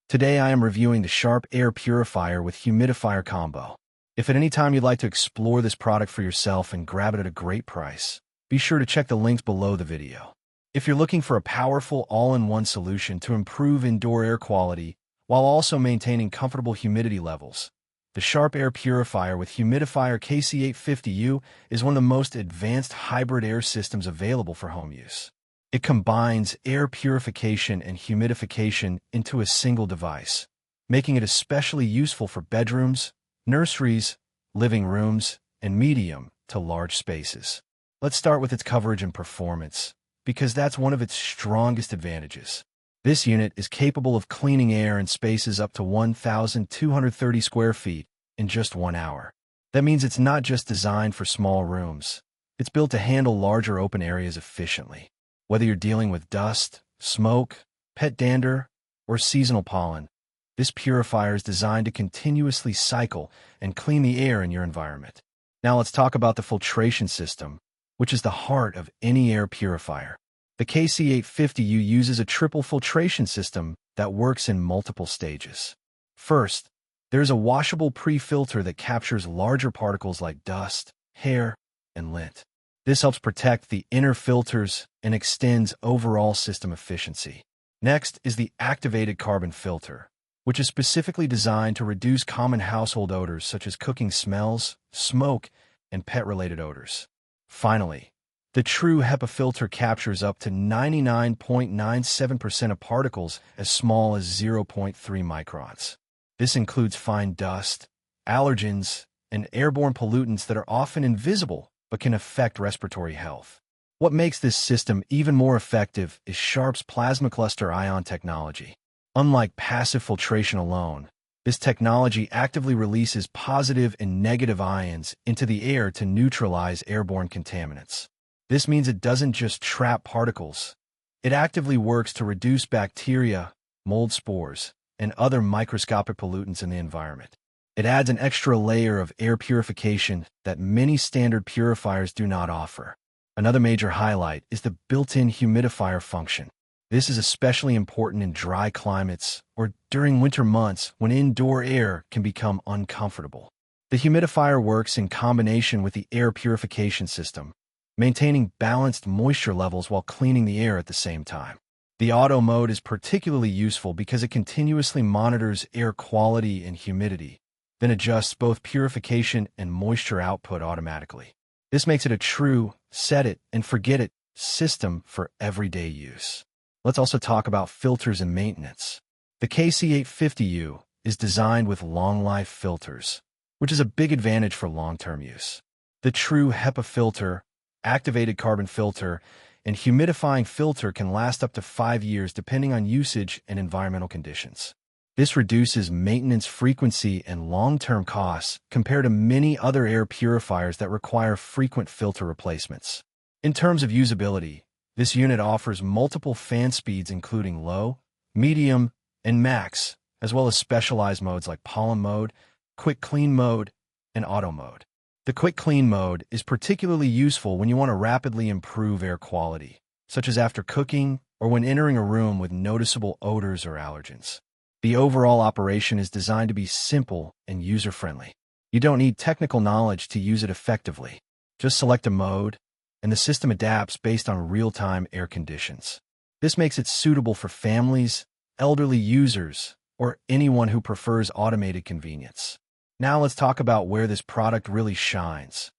Today I am reviewing the SHARP Air Purifier with Humidifier combo. If at any time you'd like to explore this product for yourself and grab it at a great price, be sure to check the links below the video. If you're looking for a powerful all-in-one solution to improve indoor air quality while also maintaining comfortable humidity levels, the SHARP Air Purifier with Humidifier KC850U is one of the most advanced hybrid air systems available for home use. It combines air purification and humidification into a single device, making it especially useful for bedrooms, nurseries, living rooms, and medium to large spaces. Let's start with its coverage and performance, because that's one of its strongest advantages. This unit is capable of cleaning air in spaces up to 1,230 square feet in just 1 hour. That means it's not just designed for small rooms. It's built to handle larger open areas efficiently. Whether you're dealing with dust, smoke, pet dander, or seasonal pollen, this purifier is designed to continuously cycle and clean the air in your environment. Now let's talk about the filtration system, which is the heart of any air purifier. The KC850U uses a triple filtration system that works in multiple stages. First, there's a washable pre-filter that captures larger particles like dust, hair, and lint. This helps protect the inner filters and extends overall system efficiency. Next is the activated carbon filter, which is specifically designed to reduce common household odors such as cooking smells, smoke, and pet-related odors. Finally, the true HEPA filter captures up to 99.97% of particles as small as 0.3 microns. This includes fine dust, allergens, and airborne pollutants that are often invisible but can affect respiratory health. What makes this system even more effective is SHARP's Plasmacluster Ion Technology. Unlike passive filtration alone, this technology actively releases positive and negative ions into the air to neutralize airborne contaminants. This means it doesn't just trap particles. It actively works to reduce bacteria, mold spores, and other microscopic pollutants in the environment. It adds an extra layer of air purification that many standard purifiers do not offer. Another major highlight is the built-in humidifier function. This is especially important in dry climates or during winter months when indoor air can become uncomfortable. The humidifier works in combination with the air purification system, maintaining balanced moisture levels while cleaning the air at the same time. The auto mode is particularly useful because it continuously monitors air quality and humidity, then adjusts both purification and moisture output automatically. This makes it a true set-it-and-forget-it system for everyday use. Let's also talk about filters and maintenance. The KC850U is designed with long-life filters, which is a big advantage for long-term use. The true HEPA filter, activated carbon filter, and humidifying filter can last up to 5 years depending on usage and environmental conditions. This reduces maintenance frequency and long-term costs compared to many other air purifiers that require frequent filter replacements. In terms of usability, this unit offers multiple fan speeds including low, medium, and max, as well as specialized modes like pollen mode, quick clean mode, and auto mode. The quick clean mode is particularly useful when you want to rapidly improve air quality, such as after cooking or when entering a room with noticeable odors or allergens. The overall operation is designed to be simple and user-friendly. You don't need technical knowledge to use it effectively. Just select a mode, and the system adapts based on real-time air conditions. This makes it suitable for families, elderly users, or anyone who prefers automated convenience. Now let's talk about where this product really shines.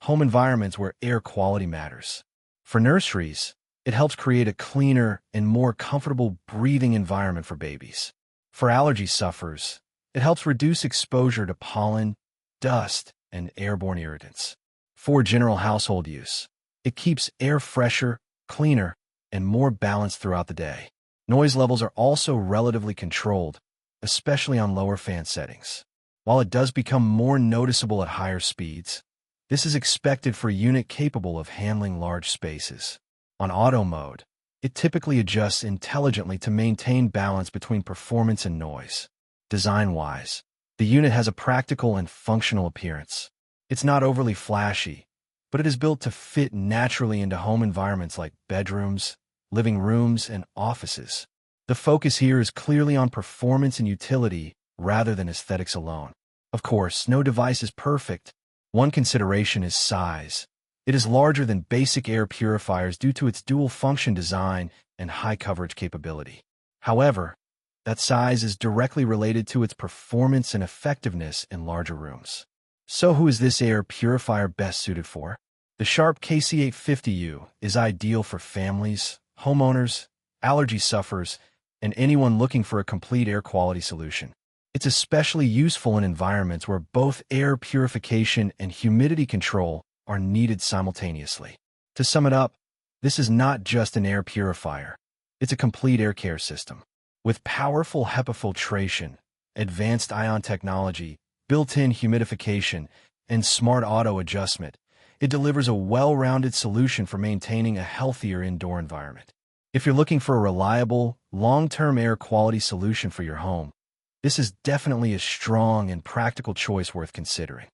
Home environments where air quality matters. For nurseries, it helps create a cleaner and more comfortable breathing environment for babies. For allergy sufferers, it helps reduce exposure to pollen, dust, and airborne irritants. For general household use, it keeps air fresher, cleaner, and more balanced throughout the day. Noise levels are also relatively controlled, especially on lower fan settings. While it does become more noticeable at higher speeds, this is expected for a unit capable of handling large spaces. On auto mode, it typically adjusts intelligently to maintain balance between performance and noise. Design-wise, the unit has a practical and functional appearance. It's not overly flashy, but it is built to fit naturally into home environments like bedrooms, living rooms, and offices. The focus here is clearly on performance and utility rather than aesthetics alone. Of course, no device is perfect. One consideration is size. It is larger than basic air purifiers due to its dual-function design and high coverage capability. However, that size is directly related to its performance and effectiveness in larger rooms. So who is this air purifier best suited for? The SHARP KC850U is ideal for families, homeowners, allergy sufferers, and anyone looking for a complete air quality solution. It's especially useful in environments where both air purification and humidity control are needed simultaneously. To sum it up, this is not just an air purifier. It's a complete air care system. With powerful HEPA filtration, advanced ion technology, built-in humidification, and smart auto adjustment, it delivers a well-rounded solution for maintaining a healthier indoor environment. If you're looking for a reliable, long-term air quality solution for your home, this is definitely a strong and practical choice worth considering.